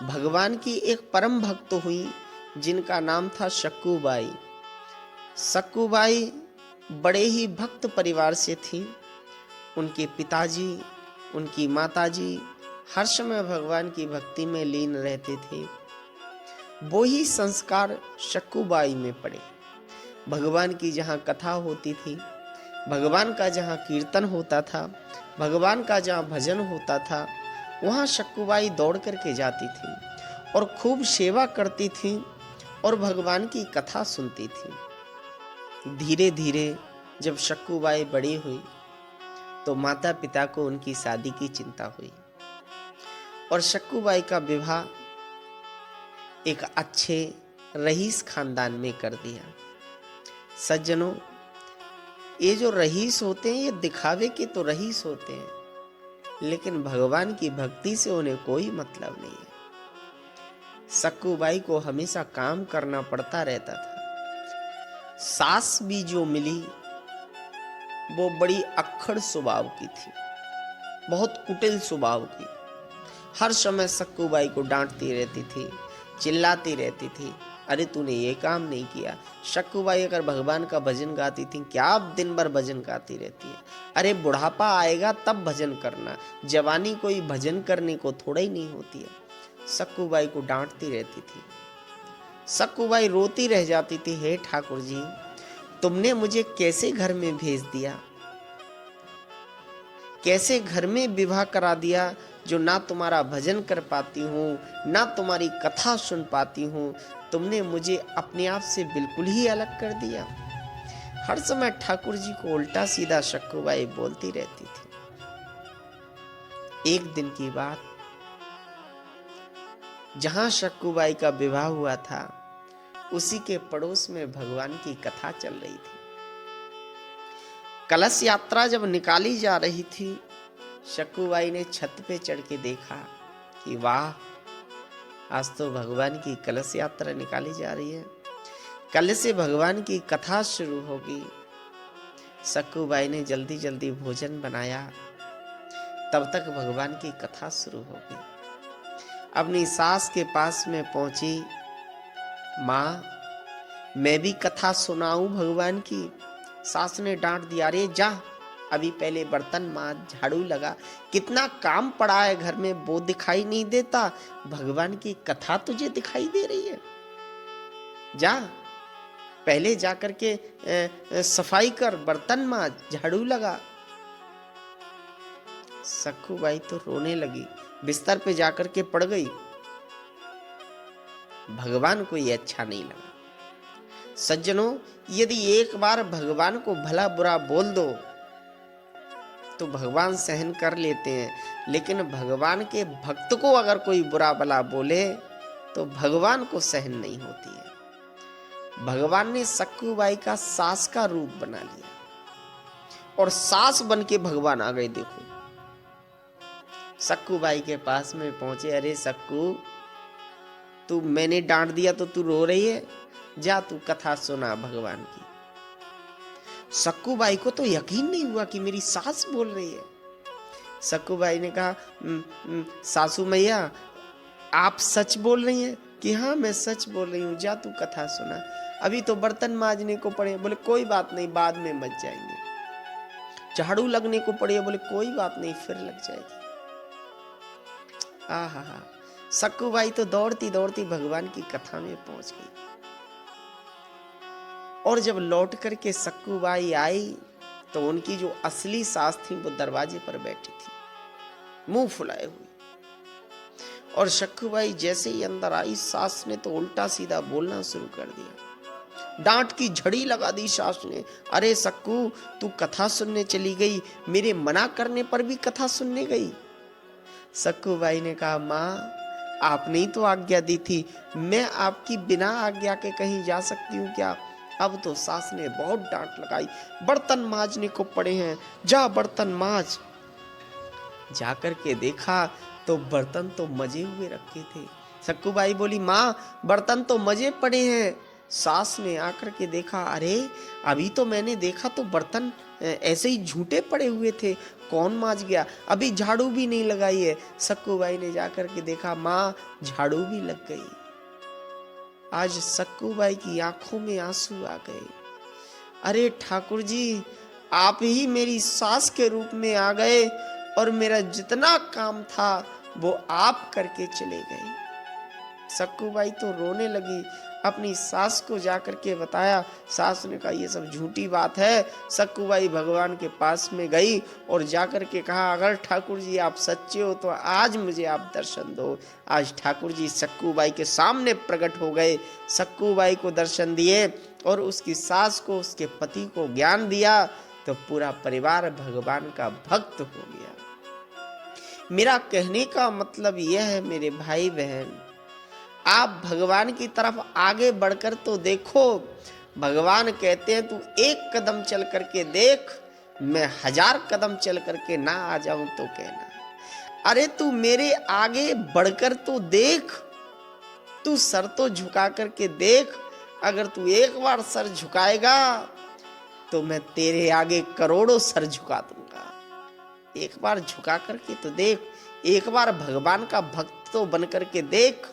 भगवान की एक परम भक्त हुई जिनका नाम था शक्कूबाई। शक्कूबाई बड़े ही भक्त परिवार से थी। उनके पिताजी, उनकी माताजी हर समय भगवान की भक्ति में लीन रहते थे। वो ही संस्कार शक्कूबाई में पड़े। भगवान की जहाँ कथा होती थी, भगवान का जहाँ कीर्तन होता था, भगवान का जहाँ भजन होता था, वहाँ शक्कूबाई दौड़ करके जाती थी और खूब सेवा करती थी और भगवान की कथा सुनती थी। धीरे धीरे जब शक्कूबाई बड़ी हुई तो माता पिता को उनकी शादी की चिंता हुई और शक्कूबाई का विवाह एक अच्छे रईस खानदान में कर दिया। सज्जनों, ये जो रईस होते हैं ये दिखावे के तो रईस होते हैं, लेकिन भगवान की भक्ति से उन्हें कोई मतलब नहीं है। शक्कूबाई को हमेशा काम करना पड़ता रहता था। सास भी जो मिली वो बड़ी अक्खड़ स्वभाव की थी, बहुत कुटिल स्वभाव की। हर समय शक्कूबाई को डांटती रहती थी, चिल्लाती रहती थी, अरे तूने ये काम नहीं किया। शक्कूबाई अगर भगवान का भजन गाती थी, क्या आप दिन भर भजन गाती रहती है? अरे बुढ़ापा आएगा तब भजन करना, जवानी कोई भजन करने को थोड़ा ही नहीं होती है। शक्कूबाई को डांटती रहती थी। शक्कूबाई रोती रह जाती थी, हे ठाकुर जी, तुमने मुझे कैसे घर में भेज दिया, कैसे घर में विवाह करा दिया, जो ना तुम्हारा भजन कर पाती हूँ, ना तुम्हारी कथा सुन पाती हूँ। तुमने मुझे अपने आप से बिल्कुल ही अलग कर दिया। हर समय ठाकुर जी को उल्टा सीधा शक्कूबाई बोलती रहती थी। एक दिन की बात, जहां शक्कूबाई का विवाह हुआ था उसी के पड़ोस में भगवान की कथा चल रही थी। कलश यात्रा जब निकाली जा रही थी, शक्कूबाई ने छत पे चढ़ के देखा कि वाह, आज तो भगवान की कलश यात्रा निकाली जा रही है, कल से भगवान की कथा शुरू होगी। शक्कूबाई ने जल्दी जल्दी भोजन बनाया, तब तक भगवान की कथा शुरू हो गई। अपनी सास के पास में पहुंची, माँ मैं भी कथा सुनाऊं भगवान की? सास ने डांट दिया, अरे जा, अभी पहले बर्तन मांज, झाड़ू लगा, कितना काम पड़ा है घर में वो दिखाई नहीं देता, भगवान की कथा तुझे दिखाई दे रही है? जा पहले जा करके सफाई कर, बर्तन मांज, झाड़ू लगा। शक्कूबाई तो रोने लगी, बिस्तर पे जाकर के पड़ गई। भगवान को ये अच्छा नहीं लगा। सज्जनों, यदि एक बार भगवान को भला बुरा बोल दो तो भगवान सहन कर लेते हैं, लेकिन भगवान के भक्त को अगर कोई बुरा भला बोले तो भगवान को सहन नहीं होती है। भगवान ने शक्कूबाई का सास का रूप बना लिया और सास बन के भगवान आ गए। देखो, शक्कूबाई के पास में पहुंचे, अरे शक्कू, तू मैंने डांट दिया तो तू रो रही है, जा तू कथा सुना भगवान की। शक्कूबाई को तो यकीन नहीं हुआ कि मेरी सास बोल रही है। शक्कूबाई ने कहा, सासू मैया, आप सच बोल रही हैं? कि हाँ मैं सच बोल रही हूँ, जा तू कथा सुना, अभी तो बर्तन मांजने को पड़े। बोले कोई बात नहीं, बाद में मच जाएंगे। झाड़ू लगने को पड़े, बोले कोई बात नहीं, फिर लग जाएगी। आहा, शक्कूबाई तो दौड़ती दौड़ती भगवान की कथा में पहुंच गई। और जब लौट करके शक्कूबाई आई तो उनकी जो असली सास थी वो दरवाजे पर बैठी थी, मुंह फुलाए हुई। और शक्कूबाई जैसे ही अंदर आई, सास ने तो उल्टा सीधा बोलना शुरू कर दिया। डांट की झड़ी लगा दी सास ने, अरे शक्कू, तू कथा सुनने चली गई, मेरे मना करने पर भी कथा सुनने गई। शक्कूबाई ने कहा, माँ आपने ही तो आज्ञा दी थी, मैं आपकी बिना आज्ञा के कहीं जा सकती हूँ क्या? अब तो सास ने बहुत डांट लगाई, बर्तन मांजने को पड़े हैं, जा बर्तन मांज। जाकर के देखा तो बर्तन तो मजे हुए रखे थे। शक्कूबाई बोली, माँ बर्तन तो मजे पड़े हैं। सास ने आकर के देखा, अरे अभी तो मैंने देखा तो बर्तन ऐसे ही झूठे पड़े हुए थे, कौन मांज गया, अभी झाड़ू भी नहीं लगाई है। सक्कूबाई ने जाकर के देखा, माँ झाड़ू भी लग गई। आज सक्कूबाई की आंखों में आंसू आ गए। अरे ठाकुर जी, आप ही मेरी सास के रूप में आ गए और मेरा जितना काम था वो आप करके चले गए। सक्कूबाई तो रोने लगी, अपनी सास को जाकर के बताया। सास ने कहा ये सब झूठी बात है। सक्कूबाई भगवान के पास में गई और जाकर के कहा, अगर ठाकुर जी आप सच्चे हो तो आज मुझे आप दर्शन दो। आज ठाकुर जी सक्कूबाई के सामने प्रकट हो गए, सक्कूबाई को दर्शन दिए और उसकी सास को, उसके पति को ज्ञान दिया, तो पूरा परिवार भगवान का भक्त हो गया। मेरा कहने का मतलब यह है मेरे भाई बहन, आप भगवान की तरफ आगे बढ़कर तो देखो। भगवान कहते हैं तू एक कदम चल करके देख, मैं 1000 कदम चल करके ना आ जाऊं तो कहना। अरे तू मेरे आगे बढ़कर तो देख, तू सर तो झुका करके देख। अगर तू एक बार सर झुकाएगा तो मैं तेरे आगे करोड़ों सर झुका दूंगा। एक बार झुका करके तो देख, एक बार भगवान का भक्त तो बन करके देख।